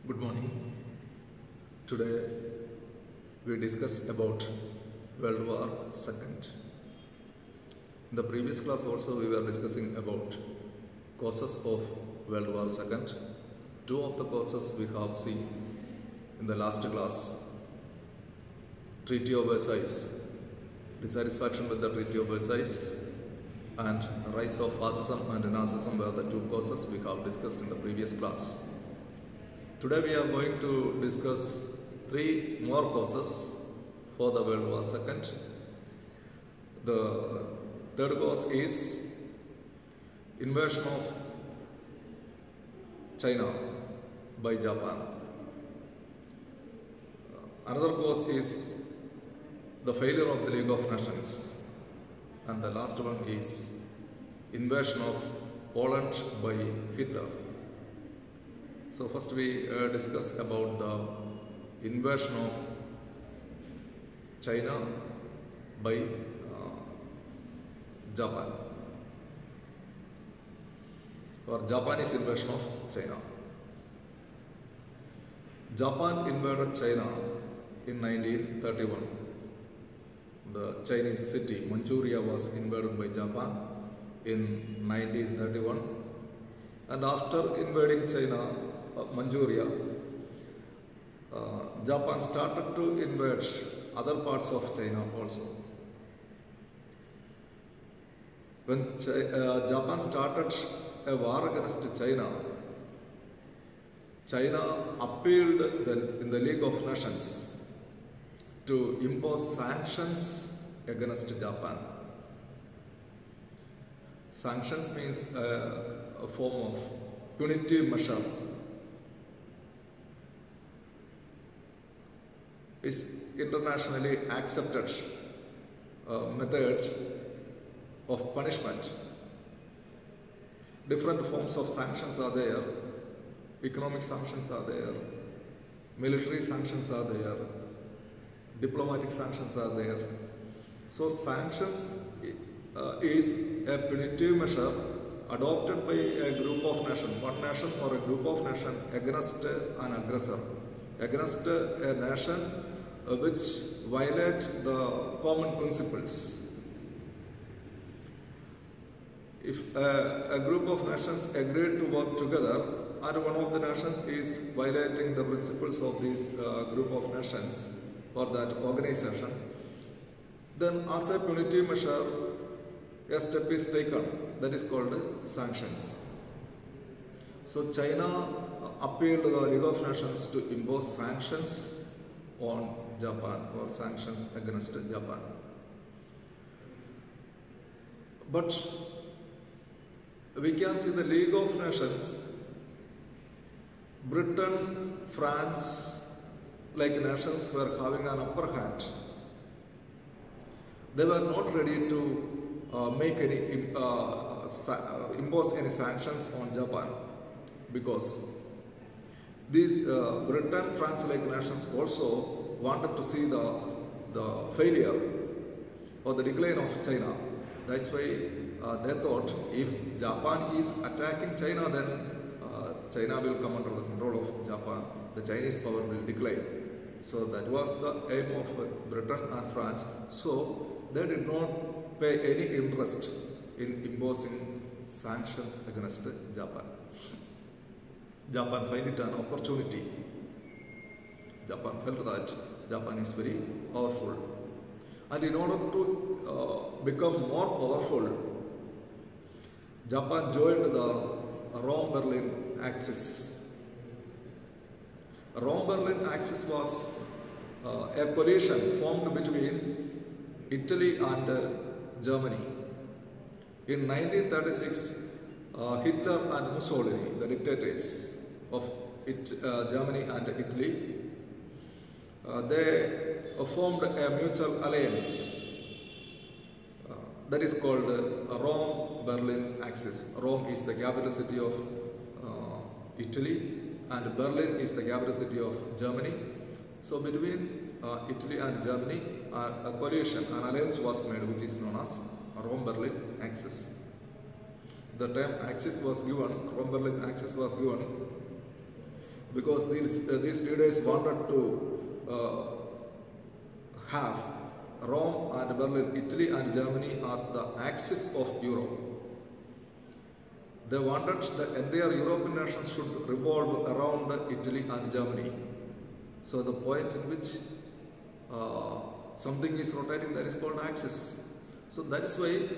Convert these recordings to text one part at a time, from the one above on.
Good morning. Today we discuss about World War II. In the previous class also we were discussing about causes of World War II. Two of the causes we have seen in the last class. Treaty of Versailles, dissatisfaction with the Treaty of Versailles, and rise of fascism and Nazism were the two causes we have discussed in the previous class. Today we are going to discuss three more causes for the World War II. The third cause is invasion of China by Japan. Another cause is the failure of the League of Nations. And the last one is invasion of Poland by Hitler. So first we discuss about the invasion of China by Japan, or Japanese invasion of China. Japan invaded China in 1931. The Chinese city Manchuria was invaded by Japan in 1931, and after invading China, Manchuria, Japan started to invade other parts of China also. When Japan started a war against China, China appealed in the League of Nations to impose sanctions against Japan. Sanctions means a form of punitive measure. Is internationally accepted method of punishment. Different forms of sanctions are there. Economic sanctions are there. Military sanctions are there. Diplomatic sanctions are there. So sanctions is a punitive measure adopted by a group of nations, one nation or a group of nations against an aggressor, against a nation which violate the common principles. If a group of nations agreed to work together and one of the nations is violating the principles of this group of nations or that organization, then as a punitive measure, a step is taken that is called sanctions. So China appealed to the League of Nations to impose sanctions on Japan or sanctions against Japan. But we can see the League of Nations, Britain, France, like nations were having an upper hand. They were not ready to make any impose any sanctions on Japan, because these Britain, France like nations also wanted to see the failure or the decline of China. That's why they thought if Japan is attacking China, then China will come under the control of Japan. The Chinese power will decline. So that was the aim of Britain and France. So they did not pay any interest in imposing sanctions against Japan. Japan find it an opportunity. Japan felt that Japan is very powerful. And in order to become more powerful, Japan joined the Rome-Berlin Axis. Rome-Berlin Axis was a coalition formed between Italy and Germany. In 1936, Hitler and Mussolini, the dictators of Germany and Italy, they formed a mutual alliance that is called Rome-Berlin Axis. Rome is the capital city of Italy and Berlin is the capital city of Germany. So between Italy and Germany, a coalition, an alliance was made which is known as Rome-Berlin Axis. The term Axis was given, Rome-Berlin Axis was given because these leaders wanted to have Rome and Berlin, Italy and Germany as the axis of Europe. They wanted the entire European nations should revolve around Italy and Germany. So the point in which something is rotating, that is called axis. So that is why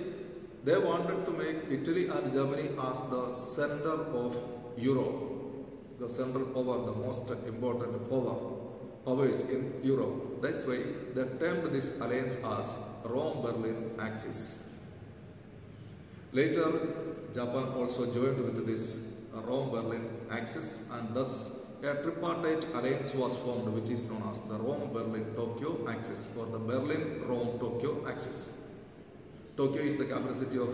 they wanted to make Italy and Germany as the center of Europe, the central power, the most important powers in Europe. That's why they termed this alliance as Rome-Berlin axis. Later, Japan also joined with this Rome-Berlin axis, and thus a tripartite alliance was formed, which is known as the Rome-Berlin-Tokyo axis, or the Berlin-Rome-Tokyo axis. Tokyo is the capital city of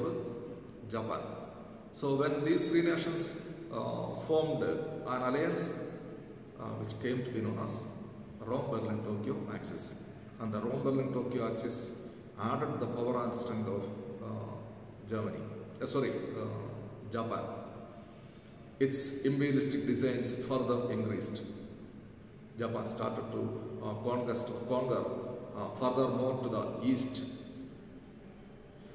Japan. So when these three nations formed an alliance, which came to be known as Rome-Berlin-Tokyo axis, and the Rome-Berlin-Tokyo axis added the power and strength of Japan. Its imperialistic designs further increased. Japan started to conquer furthermore to the east.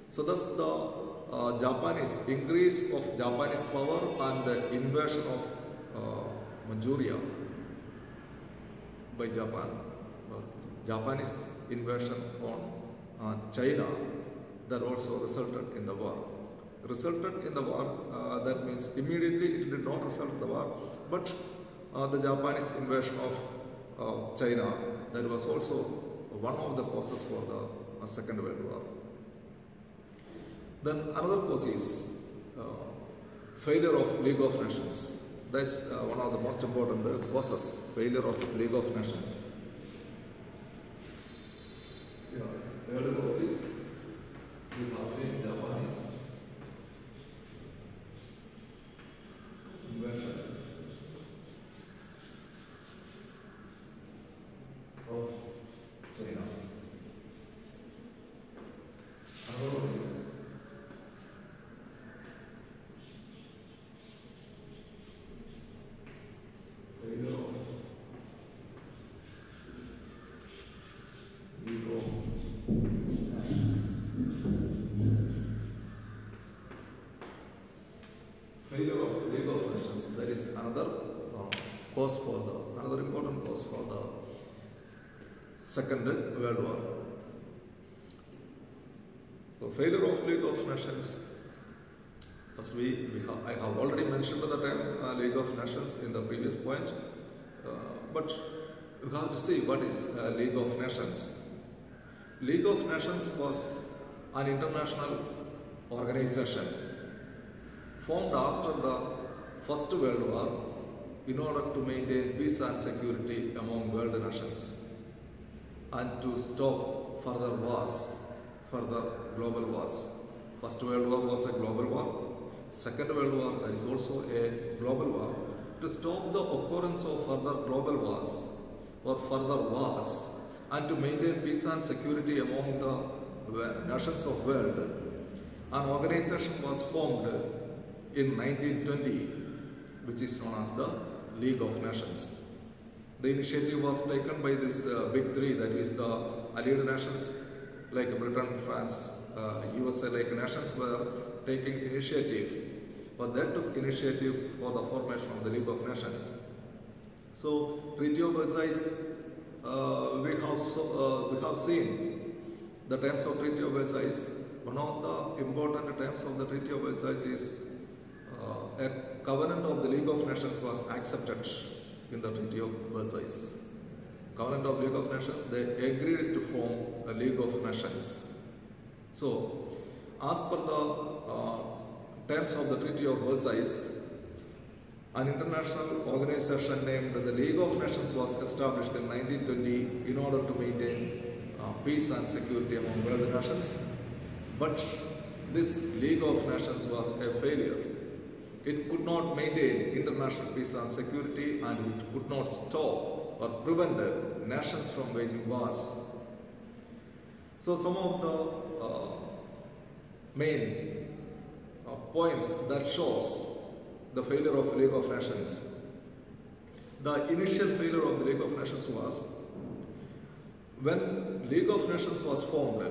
So thus the Japanese increase of Japanese power and invasion of Manchuria by Japan, Japanese invasion on China, that also resulted in the war. That means immediately it did not result in the war, but the Japanese invasion of China, that was also one of the causes for the Second World War. Then another cause is failure of League of Nations. That's one of the most important causes, failure of League of Nations. Third cause is, we have seen Japanese invasion of China. Another one is failure of League of Nations. Failure of League of Nations, that is another another important cause for the Second World War. So failure of League of Nations. First, I have already mentioned the term League of Nations in the previous point, but you have to see what is League of Nations. League of Nations was an international organization formed after the First World War in order to maintain peace and security among world nations and to stop further wars, further global wars. First World War was a global war. Second World War, there is also a global war. To stop the occurrence of further global wars or further wars and to maintain peace and security among the nations of the world, an organization was formed in 1920, which is known as the League of Nations. The initiative was taken by this big three, that is the allied nations like Britain, France, USA, like nations were taking initiative, but they took initiative for the formation of the League of Nations. So, Treaty of Versailles, we have seen the terms of Treaty of Versailles. One of the important terms of the Treaty of Versailles is a covenant of the League of Nations was accepted in the Treaty of Versailles. Covenant of League of Nations, they agreed to form a League of Nations. So, as per the terms of the Treaty of Versailles, an international organization named the League of Nations was established in 1920 in order to maintain peace and security among world nations. But this League of Nations was a failure. It could not maintain international peace and security, and it could not stop or prevent nations from waging wars. So some of the main points that shows the failure of League of Nations. The initial failure of the League of Nations was when League of Nations was formed,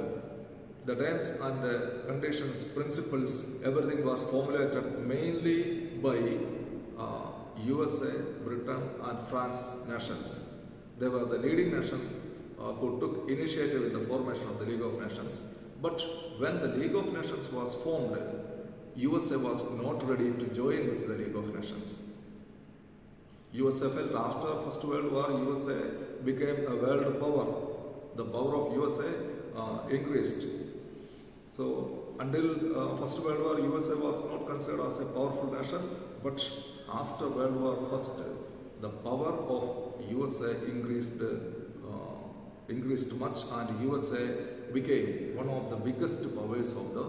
the terms and conditions, principles, everything was formulated mainly by USA, Britain and France nations. They were the leading nations who took initiative in the formation of the League of Nations. But when the League of Nations was formed, USA was not ready to join with the League of Nations. USA felt after First World War, USA became a world power. The power of USA increased. So until First World War, USA was not considered as a powerful nation, but after World War I, the power of USA increased much, and USA became one of the biggest powers of the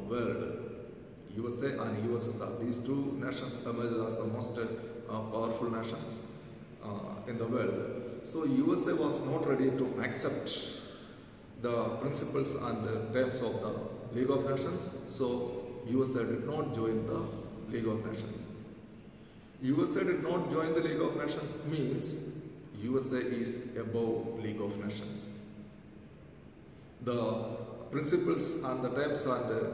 world. USA and USSR, these two nations emerged as the most powerful nations in the world. So USA was not ready to accept the principles and terms of the League of Nations, so USA did not join the League of Nations. USA did not join the League of Nations means USA is above League of Nations. The principles and the terms and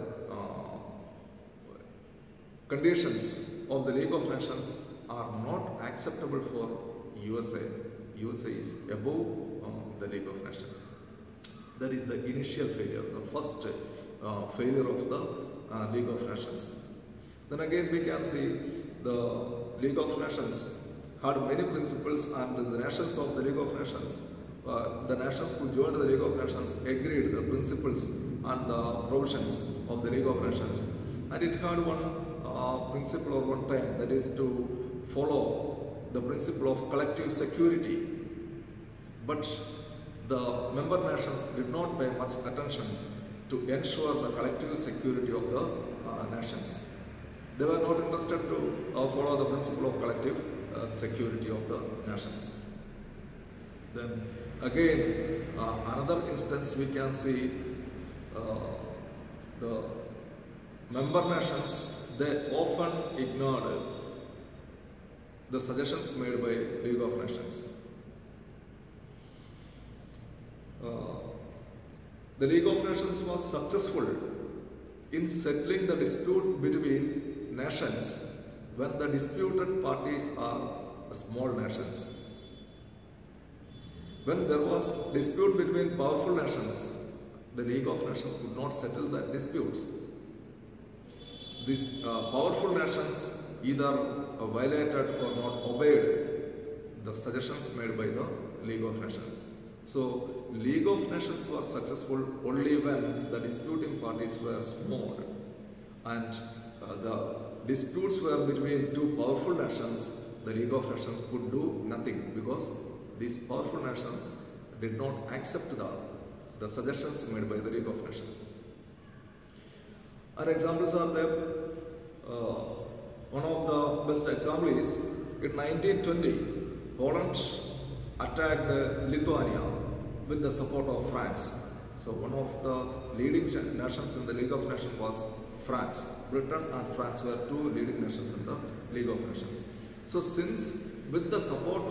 conditions of the League of Nations are not acceptable for USA. USA is above the League of Nations. That is the initial failure, the first failure of the League of Nations. Then again we can see the League of Nations had many principles, and the nations of the League of Nations, the nations who joined the League of Nations agreed the principles and the provisions of the League of Nations, and it had one principle or one time, that is to follow the principle of collective security. But the member nations did not pay much attention to ensure the collective security of the nations. They were not interested to follow the principle of collective security of the nations. Then again, another instance we can see the member nations, they often ignored the suggestions made by League of Nations. The League of Nations was successful in settling the dispute between nations when the disputed parties are small nations. When there was dispute between powerful nations, the League of Nations could not settle the disputes. These powerful nations either violated or not obeyed the suggestions made by the League of Nations. So, League of Nations was successful only when the disputing parties were small, and the disputes were between two powerful nations. The League of Nations could do nothing because these powerful nations did not accept the suggestions made by the League of Nations. And examples are there. One of the best examples is in 1920, Poland attacked Lithuania with the support of France. So one of the leading nations in the League of Nations was France. Britain and France were two leading nations in the League of Nations. So since with the support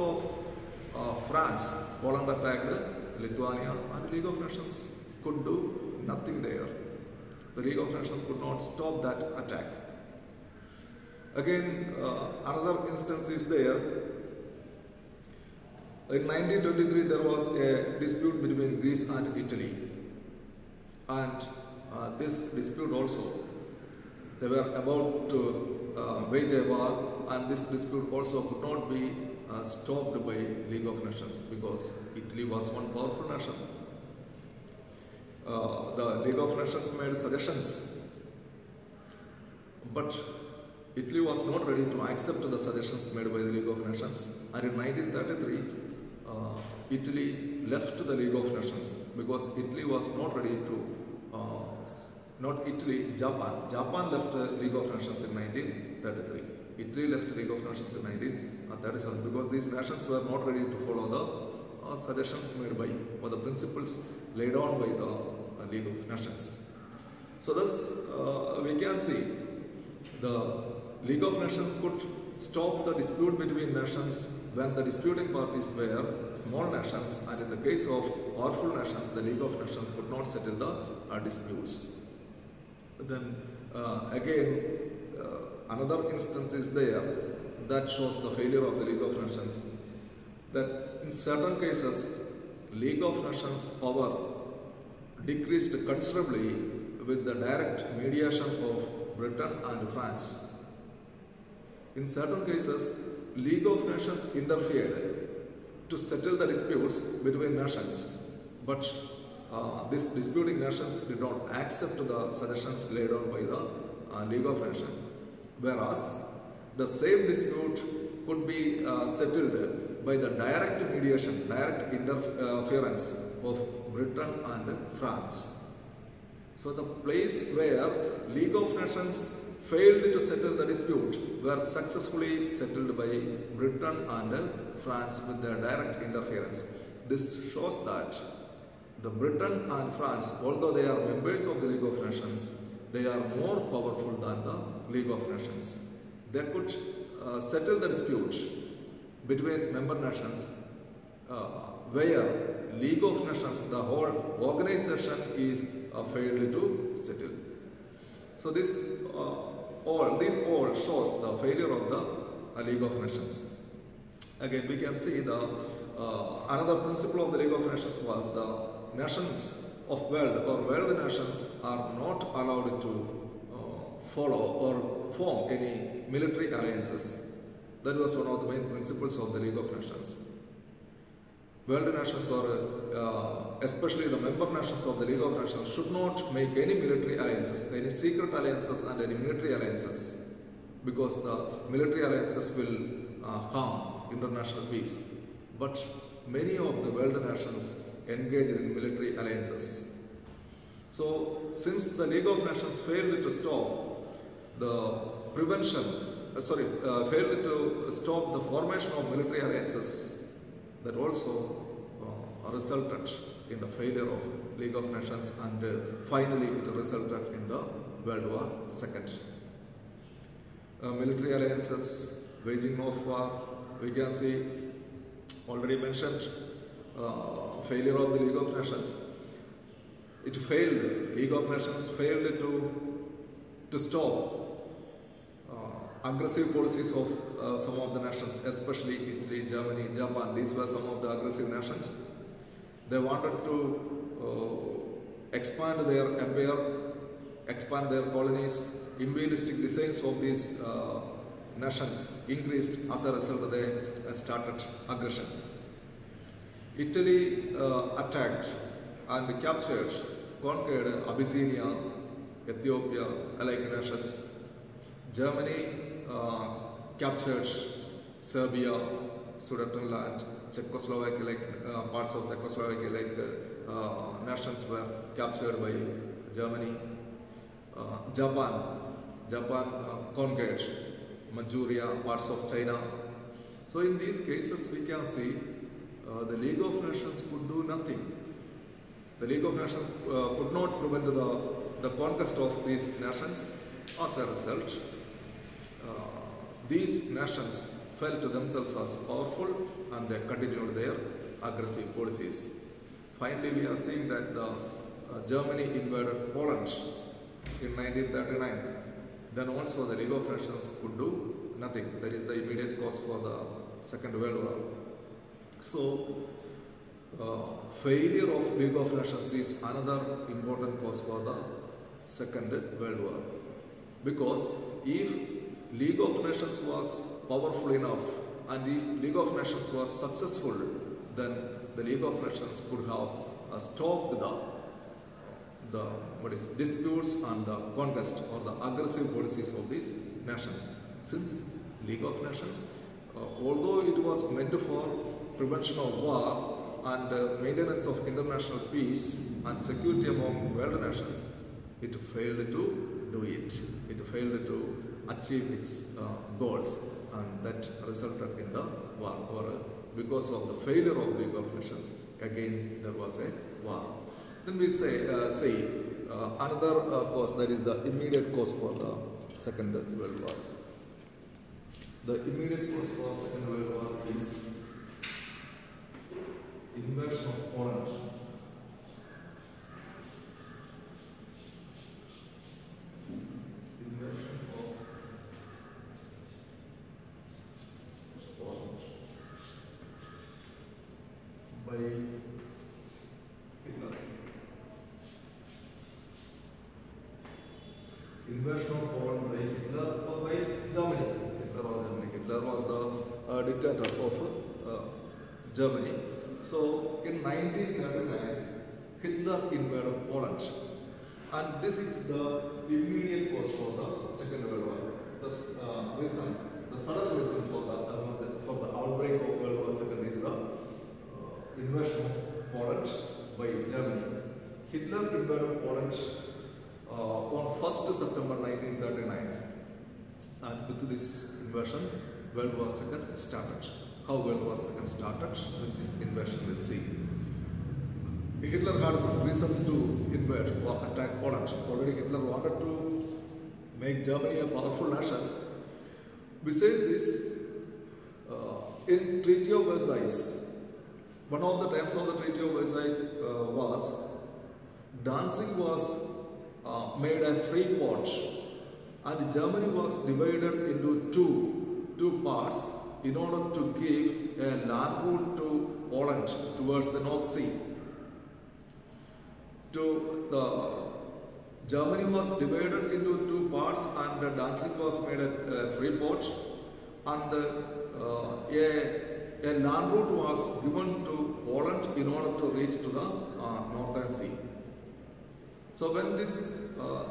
of France, Poland attacked Lithuania, and the League of Nations could do nothing there. The League of Nations could not stop that attack. Again, another instance is there. In 1923, there was a dispute between Greece and Italy, and this dispute also, they were about to wage a war, and this dispute also could not be stopped by League of Nations because Italy was one powerful nation. The League of Nations made suggestions, but Italy was not ready to accept the suggestions made by the League of Nations, and in 1933, Italy left the League of Nations because Italy was not ready to, not Italy, Japan. Japan left the League of Nations in 1933. Italy left the League of Nations in 1937 because these nations were not ready to follow the suggestions made by, or the principles laid on by the League of Nations. So thus we can see the League of Nations could stop the dispute between nations when the disputing parties were small nations, and in the case of powerful nations, the League of Nations could not settle the disputes. Then again, another instance is there that shows the failure of the League of Nations, that in certain cases, League of Nations power decreased considerably with the direct mediation of Britain and France. In certain cases, League of Nations interfered to settle the disputes between nations, but these disputing nations did not accept the suggestions laid down by the League of Nations, whereas the same dispute could be settled by the direct mediation, direct interference of Britain and France. So the place where League of Nations failed to settle the dispute were successfully settled by Britain and France with their direct interference. This shows that the Britain and France, although they are members of the League of Nations, they are more powerful than the League of Nations. They could settle the dispute between member nations where League of Nations, the whole organization, is failed to settle. So this all shows the failure of the League of Nations. Again, we can see the another principle of the League of Nations was the nations of world or world nations are not allowed to follow or form any military alliances. That was one of the main principles of the League of Nations. World nations, or especially the member nations of the League of Nations, should not make any military alliances, any secret alliances and any military alliances, because the military alliances will harm international peace. But many of the world nations engaged in military alliances. So, since the League of Nations failed to stop the failed to stop the formation of military alliances, that also resulted in the failure of League of Nations, and finally it resulted in the World War II. Military alliances, waging of war, we can see already mentioned failure of the League of Nations. It failed, League of Nations failed to stop aggressive policies of some of the nations, especially Italy, Germany, Japan. These were some of the aggressive nations. They wanted to expand their empire, expand their colonies. Imperialistic designs of these nations increased. As a result, they started aggression. Italy attacked and captured, conquered Abyssinia, Ethiopia, alike nations. Germany captured Serbia, Sudetenland, Czechoslovakia, like parts of Czechoslovakia, like nations were captured by Germany. Japan conquered Manchuria, parts of China. So in these cases we can see the League of Nations could do nothing. The League of Nations could not prevent the conquest of these nations. As a result, these nations felt themselves as powerful and they continued their aggressive policies. Finally, we are seeing that Germany invaded Poland in 1939. Then also the League of Nations could do nothing. That is the immediate cause for the Second World War. So, failure of League of Nations is another important cause for the Second World War. Because if League of Nations was powerful enough and if League of Nations was successful, then the League of Nations could have stopped the disputes and the conquest or the aggressive policies of these nations. Since League of Nations, although it was meant for prevention of war and maintenance of international peace and security among world nations, it failed to do it. It failed to achieve its goals, and that resulted in the war. Or because of the failure of League of Nations, again there was a war. Then we say another cause, that is the immediate cause for the Second World War. The immediate cause for Second World War is invasion of Poland. Invasion of Poland by Hitler. Invasion of Poland by Hitler or by Germany. Hitler was the dictator of Germany. So in 1939, Hitler invaded Poland, and this is the immediate cause for the Second World War. The sudden reason for the outbreak of World War II is the invasion of Poland by Germany. Hitler invaded Poland on 1st September 1939, and with this invasion, World War II started. How World War II started with this invasion, we'll see. Hitler had some reasons to invade or attack Poland. Already Hitler wanted to make Germany a powerful nation. Besides this, in Treaty of Versailles, one of the terms of the Treaty of Versailles was Danzig was made a free port, and Germany was divided into two parts in order to give a land route to Poland towards the North Sea. Germany was divided into two parts, and Danzig was made a free port, and a land route was given to Poland in order to reach to the Northern Sea. So when this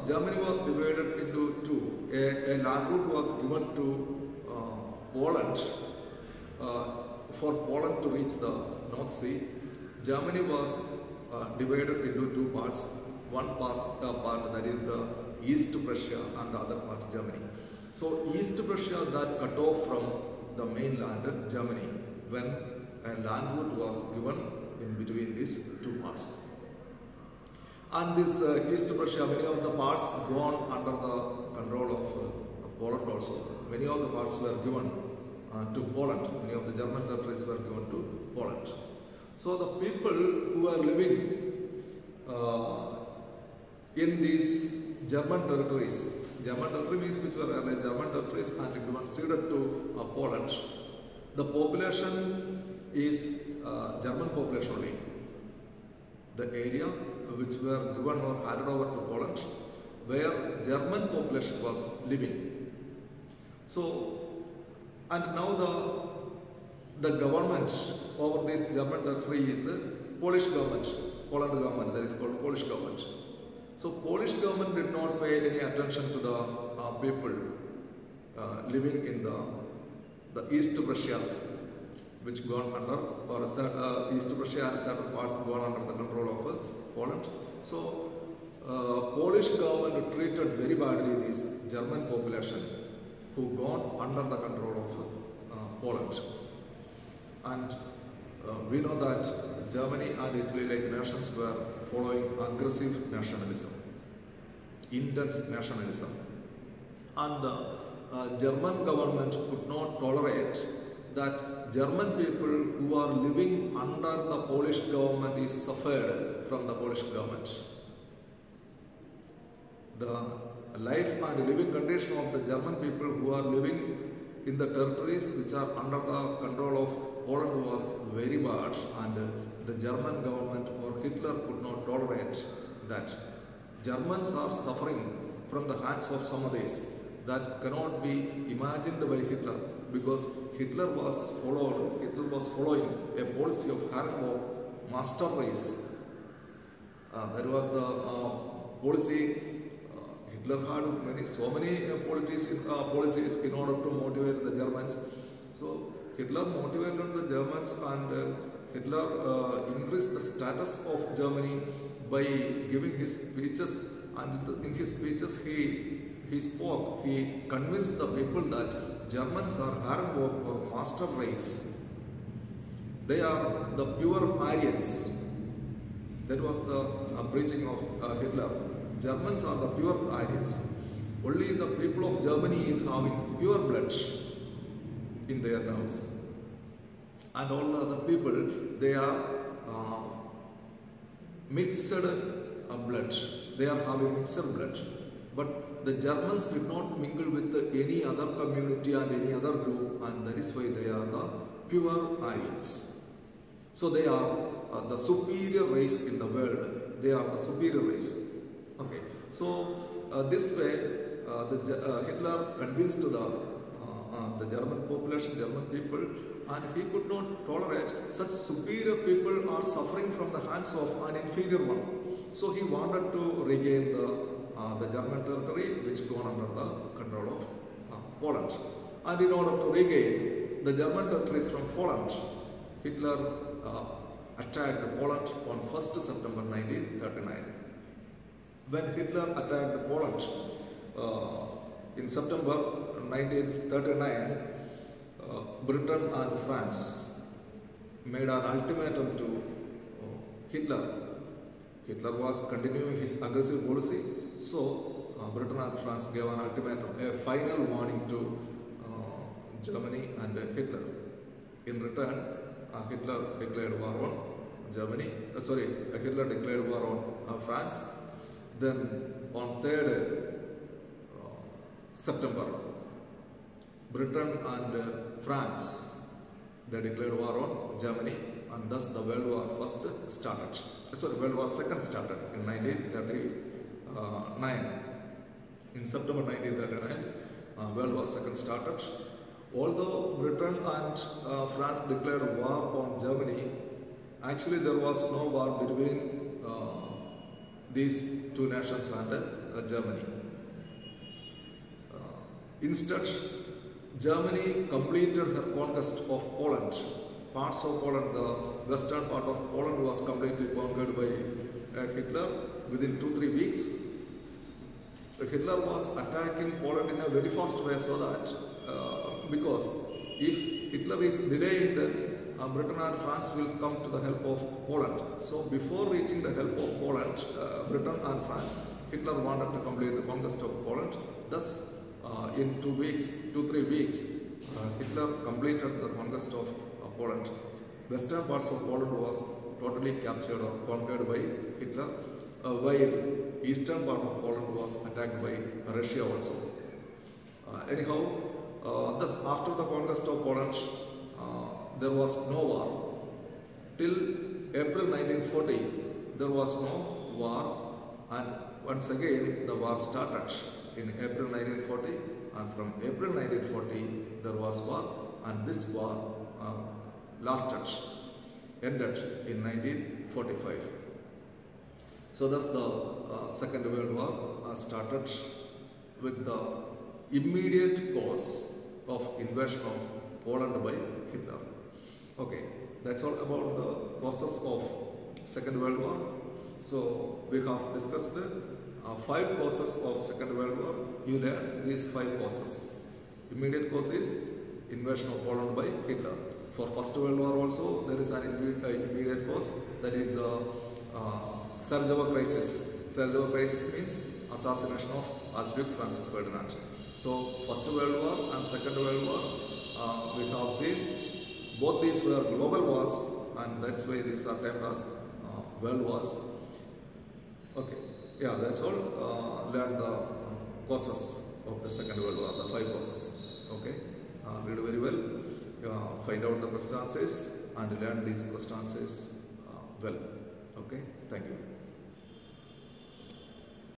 Germany was divided into two, a land route was given to Poland for Poland to reach the North Sea. Germany was divided into two parts. One part that is the East Prussia, and the other part Germany. So East Prussia that cut off from the mainland Germany when a land route was given in between these two parts. And this East Prussia, many of the parts gone under the control of Poland also. Many of the parts were given to Poland. Many of the German territories were given to Poland. So the people who were living in these German territories which were German territories and given ceded to Poland, the population is German population only. The area which were given or handed over to Poland, where German population was living. So, and now the government over this German territory is Polish government, Poland government, that is called Polish government. So Polish government did not pay any attention to the people living in the East Prussia, which gone under, or East Prussia and certain parts gone under the control of Poland. So Polish government treated very badly this German population who gone under the control of Poland. And we know that Germany and Italy, like nations, were following aggressive nationalism, intense nationalism. And the German government could not tolerate that German people who are living under the Polish government is suffered from the Polish government. The life and living condition of the German people who are living in the territories which are under the control of Poland was very bad, and the German government or Hitler could not tolerate that. Germans are suffering from the hands of some others that cannot be imagined by Hitler, because Hitler was following a policy of Herrenbock, master race. That was the policy. Hitler had so many policies in order to motivate the Germans. So Hitler motivated the Germans, and Hitler increased the status of Germany by giving his speeches, and in his speeches he convinced the people that Germans are Herrenbock or master race. They are the pure Aryans. That was the preaching of Hitler. Germans are the pure Aryans. Only the people of Germany is having pure blood. in their nerves. And all the other people, they are mixed blood. They are having mixed blood. But the Germans did not mingle with any other community and any other group, and that is why they are the pure Aryans. So they are the superior race in the world. They are the superior race. Okay. So this way, Hitler convinced the German population, German people, and he could not tolerate such superior people are suffering from the hands of an inferior one. So he wanted to regain the German territory which gone under the control of Poland. And in order to regain the German territories from Poland, Hitler attacked Poland on 1st September 1939. When Hitler attacked Poland in September 1939, Britain and France made an ultimatum to Hitler. Hitler was continuing his aggressive policy, so Britain and France gave an ultimatum, a final warning to Germany and Hitler. In return, Hitler declared war on Germany. Hitler declared war on France. Then on 3rd September, Britain and France, they declared war on Germany, and thus the World War World War II started in 1939. In September 1939, World War II started. Although Britain and France declared war on Germany, actually there was no war between these two nations and Germany. Instead, Germany completed her conquest of Poland. Parts of Poland, the western part of Poland was completely conquered by Hitler within 2-3 weeks. Hitler was attacking Poland in a very fast way, so that because if Hitler is delaying, then Britain and France will come to the help of Poland. So before reaching the help of Poland, Britain and France, Hitler wanted to complete the conquest of Poland. Thus, in 2-3 weeks, Hitler completed the conquest of Poland. Western parts of Poland was totally captured or conquered by Hitler, while eastern part of Poland was attacked by Russia also. Thus after the conquest of Poland, there was no war. Till April 1940, there was no war, and once again the war started in April 1940, and from April 1940 there was war, and this war ended in 1945. So thus the Second World War started with the immediate cause of invasion of Poland by Hitler. Okay, that's all about the causes of Second World War. So we have discussed 5 causes of Second World War. You learn these 5 causes. Immediate cause is invasion of Poland by Hitler. For First World War also there is an immediate cause, that is the Sarajevo crisis. Sarajevo crisis means assassination of Archduke Francis Ferdinand. So First World War and Second World War, we have seen both these were global wars, and that's why these are termed as world wars. Okay, yeah, that's all. Learn the causes of the Second World War, the 5 causes. Okay, read very well, find out the question answers and learn these question answers well. Okay, thank you.